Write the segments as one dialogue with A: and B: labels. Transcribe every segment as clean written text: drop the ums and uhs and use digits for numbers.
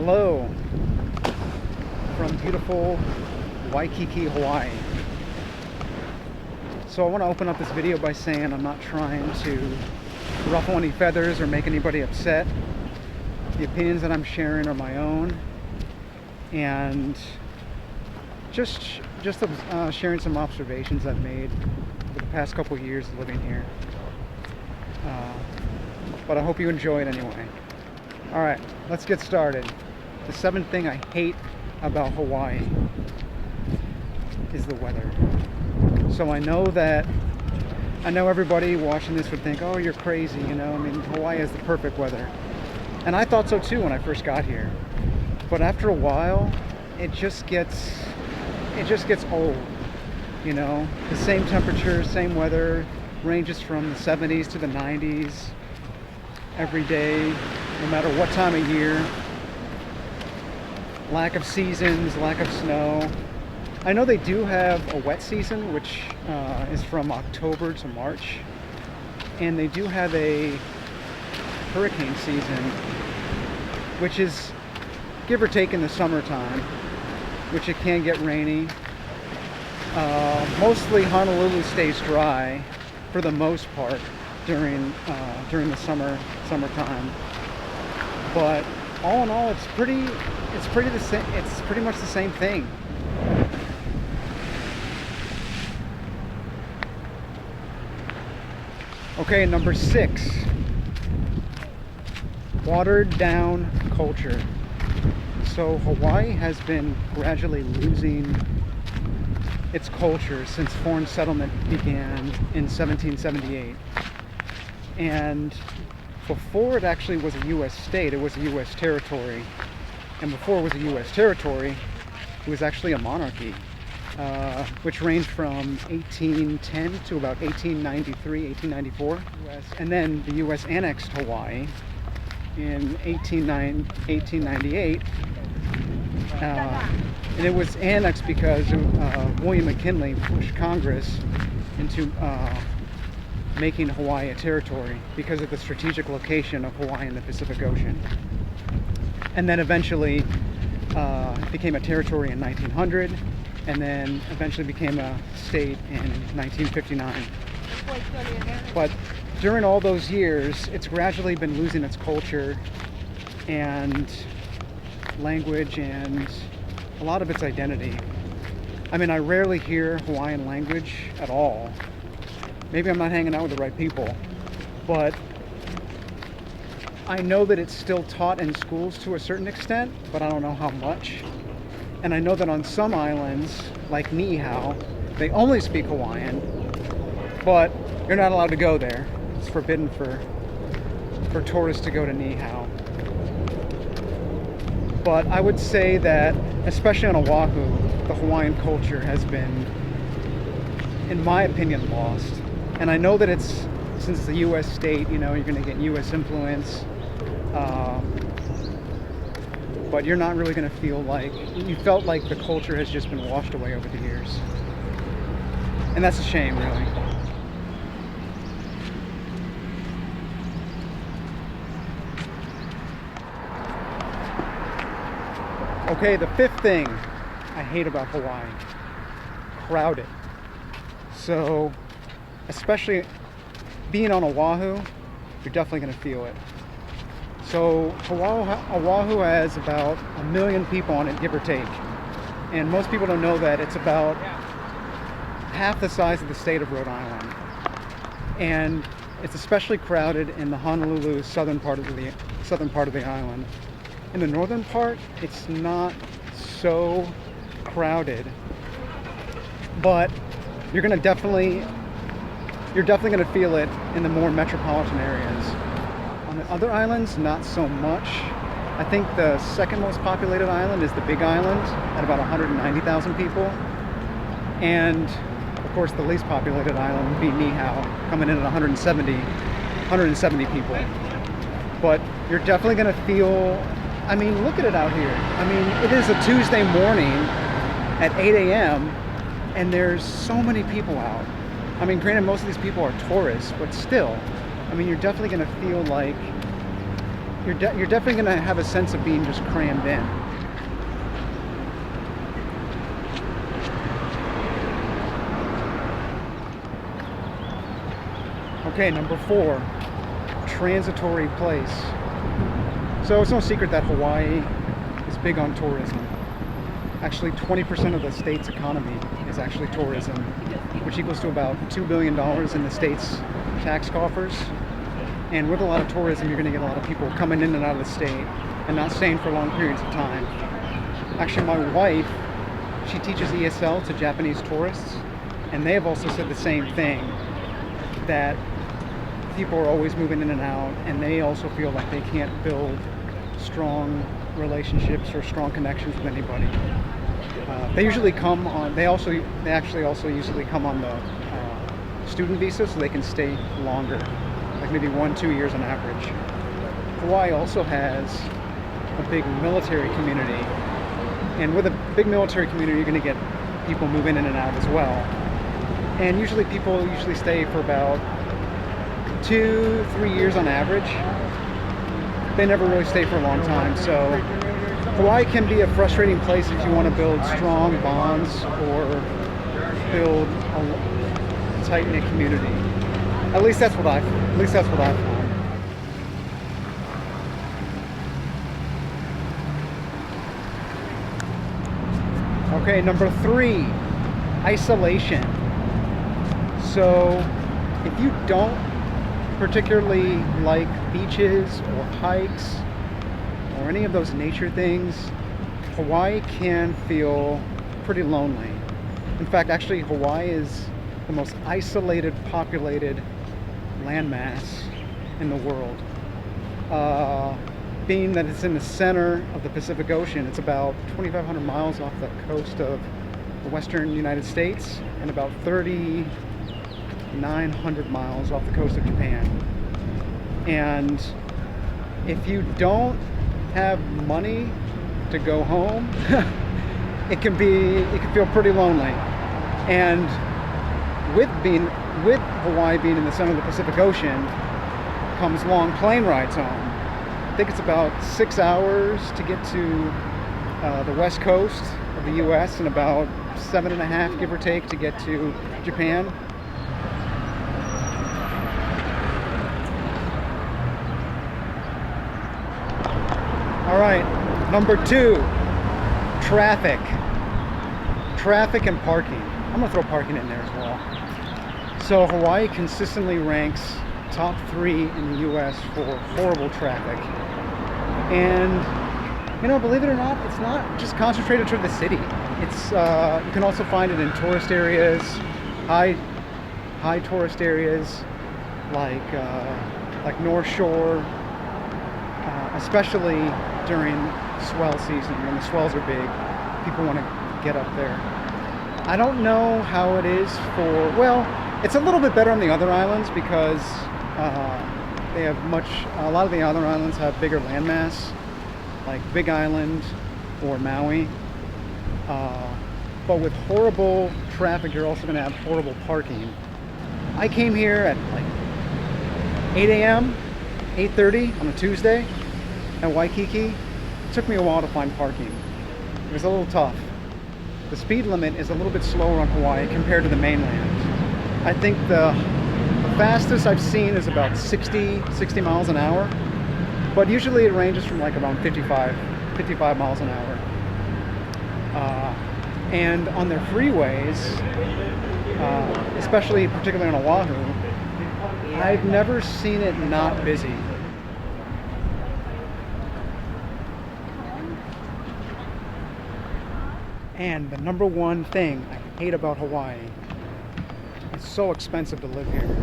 A: Hello from beautiful Waikiki, Hawaii. So I want to open up this video by saying I'm not trying to ruffle any feathers or make anybody upset. The opinions that I'm sharing are my own, and just sharing some observations I've made over the past couple of years living here. But I hope you enjoy it anyway. All right, let's get started. The seventh thing I hate about Hawaii is the weather. So I know everybody watching this would think, oh, you're crazy, you know, I mean, Hawaii has the perfect weather. And I thought so too when I first got here. But after a while, it just gets old, you know. The same temperature, same weather, ranges from the 70s to the 90s every day, no matter what time of year. Lack of seasons, lack of snow. I know they do have a wet season, which is from October to March, and they do have a hurricane season, which is give or take in the summertime, which it can get rainy. Mostly Honolulu stays dry for the most part during the summertime. But all in all, it's pretty much the same thing. Okay, number 6. Watered down culture. So Hawaii has been gradually losing its culture since foreign settlement began in 1778. And before it actually was a U.S. state, it was a U.S. territory. And before it was a U.S. territory, it was actually a monarchy, which ranged from 1810 to about 1893, 1894. And then the U.S. annexed Hawaii in 1898. And it was annexed because William McKinley pushed Congress into making Hawaii a territory because of the strategic location of Hawaii in the Pacific Ocean. And then eventually it became a territory in 1900, and then eventually became a state in 1959. But during all those years, it's gradually been losing its culture and language and a lot of its identity. I mean, I rarely hear Hawaiian language at all. Maybe I'm not hanging out with the right people, but I know that it's still taught in schools to a certain extent, but I don't know how much. And I know that on some islands, like Niihau, they only speak Hawaiian, but you're not allowed to go there. It's forbidden for tourists to go to Niihau. But I would say that, especially on Oahu, the Hawaiian culture has been, in my opinion, lost. And I know that since it's a U.S. state, you know, you're going to get U.S. influence, but you're not really going to feel like, you felt like the culture has just been washed away over the years. And that's a shame, really. Okay, the 5th thing I hate about Hawaii: crowded. So, especially being on Oahu, you're definitely going to feel it. So Oahu has about 1 million people on it, give or take. And most people don't know that it's about half the size of the state of Rhode Island. And it's especially crowded in the Honolulu southern part of the island. In the northern part, it's not so crowded, but you're definitely going to feel it in the more metropolitan areas. On the other islands, not so much. I think the second most populated island is the Big Island at about 190,000 people. And of course, the least populated island would be Niihau, coming in at 170 people. But you're definitely going to feel, I mean, look at it out here. I mean, it is a Tuesday morning at 8 a.m. and there's so many people out. I mean, granted, most of these people are tourists, but still, I mean, you're definitely going to feel like you're definitely going to have a sense of being just crammed in. Okay, number 4, Transitory Place. So it's no secret that Hawaii is big on tourism. Actually, 20% of the state's economy is actually tourism, which equals to about $2 billion in the state's tax coffers. And with a lot of tourism, you're going to get a lot of people coming in and out of the state and not staying for long periods of time. Actually, my wife, she teaches ESL to Japanese tourists, and they have also said the same thing, that people are always moving in and out, and they also feel like they can't build strong relationships or strong connections with anybody. They usually come on. They actually also usually come on the student visa, so they can stay longer, like maybe 1-2 years on average. Hawaii also has a big military community, and with a big military community, you're going to get people moving in and out as well. And usually, people stay for about 2-3 years on average. They never really stay for a long time, so Hawaii can be a frustrating place if you want to build strong bonds or build a tight-knit community. At least that's what I've found. Okay, number 3, isolation. So if you don't particularly like beaches or hikes or any of those nature things, Hawaii can feel pretty lonely. In fact, actually, Hawaii is the most isolated, populated landmass in the world. Being that it's in the center of the Pacific Ocean, it's about 2,500 miles off the coast of the western United States and about 3,900 miles off the coast of Japan. And if you don't have money to go home, it can feel pretty lonely. And with Hawaii being in the center of the Pacific Ocean comes long plane rides home. I think it's about 6 hours to get to the west coast of the US and about 7.5, give or take, to get to Japan. All right, number 2, traffic and parking. I'm gonna throw parking in there as well. So Hawaii consistently ranks top 3 in the US for horrible traffic. And believe it or not, it's not just concentrated to the city. It's you can also find it in tourist areas, high tourist areas like North Shore, especially during swell season when the swells are big. People want to get up there. I don't know how it is it's a little bit better on the other islands because they have a lot of the other islands have bigger landmass, like Big Island or Maui. But with horrible traffic, you're also going to have horrible parking. I came here at like 8 a.m., 8:30 on a Tuesday at Waikiki. It took me a while to find parking. It was a little tough. The speed limit is a little bit slower on Hawaii compared to the mainland. I think the fastest I've seen is about 60 miles an hour, but usually it ranges from like around 55 miles an hour. And on their freeways, particularly on Oahu, I've never seen it not busy. And the number one thing I hate about Hawaii, it's so expensive to live here.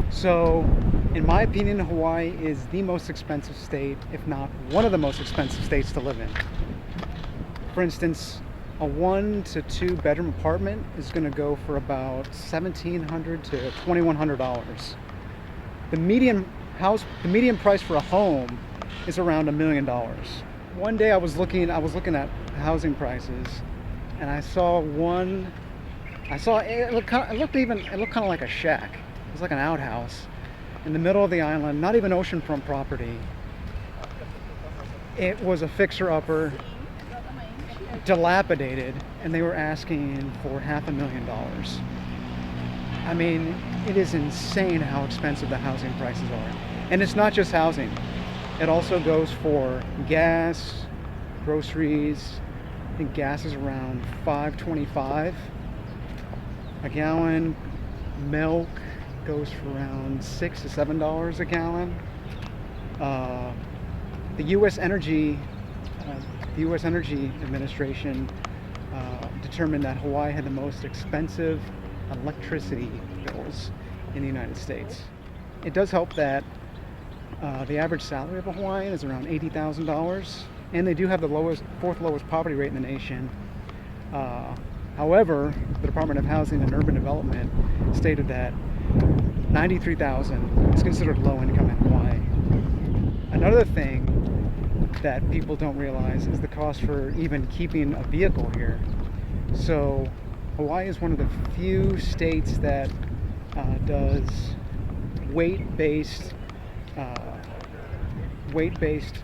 A: So, in my opinion, Hawaii is the most expensive state, if not one of the most expensive states to live in. For instance, a 1 to 2 bedroom apartment is going to go for about $1,700 to $2,100. The median price for a home is around $1 million. One day I was looking at housing prices, and it looked kind of like a shack. It was like an outhouse in the middle of the island, not even oceanfront property, It was a fixer-upper, dilapidated, and they were asking for $500,000. I mean, it is insane how expensive the housing prices are. And it's not just housing. It also goes for gas, groceries. I think gas is around $5.25 a gallon. Milk goes for around $6 to $7 a gallon. The U.S. Energy Administration determined that Hawaii had the most expensive electricity bills in the United States. It does help that the average salary of a Hawaiian is around $80,000, and they do have the fourth lowest poverty rate in the nation. However, the Department of Housing and Urban Development stated that $93,000 is considered low income in Hawaii. Another thing that people don't realize is the cost for even keeping a vehicle here. So Hawaii is one of the few states that does weight-based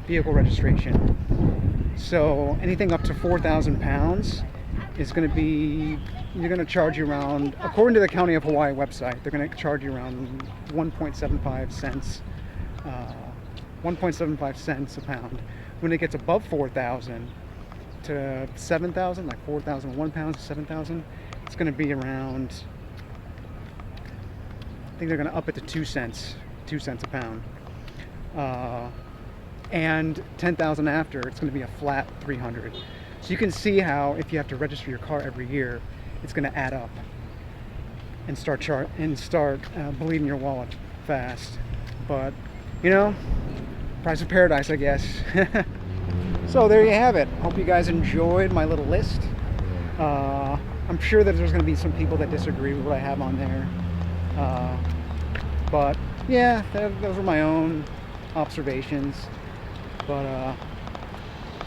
A: vehicle registration. So anything up to 4,000 pounds is going to be, you're going to charge you around, according to the County of Hawaii website, they're going to charge you around 1.75 cents a pound. When it gets above 4,000 to 7,000, like 4,001 pounds to 7,000, it's going to be around, I think they're going to up it to 2 cents a pound. And 10,000 after, it's going to be a flat 300. So you can see how if you have to register your car every year, it's going to add up and start bleeding your wallet fast. But you know, price of paradise, I guess. So there you have it. Hope you guys enjoyed my little list. I'm sure that there's going to be some people that disagree with what I have on there. But yeah, those are my own observations. But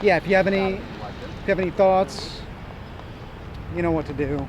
A: yeah, if you have any thoughts, you know what to do.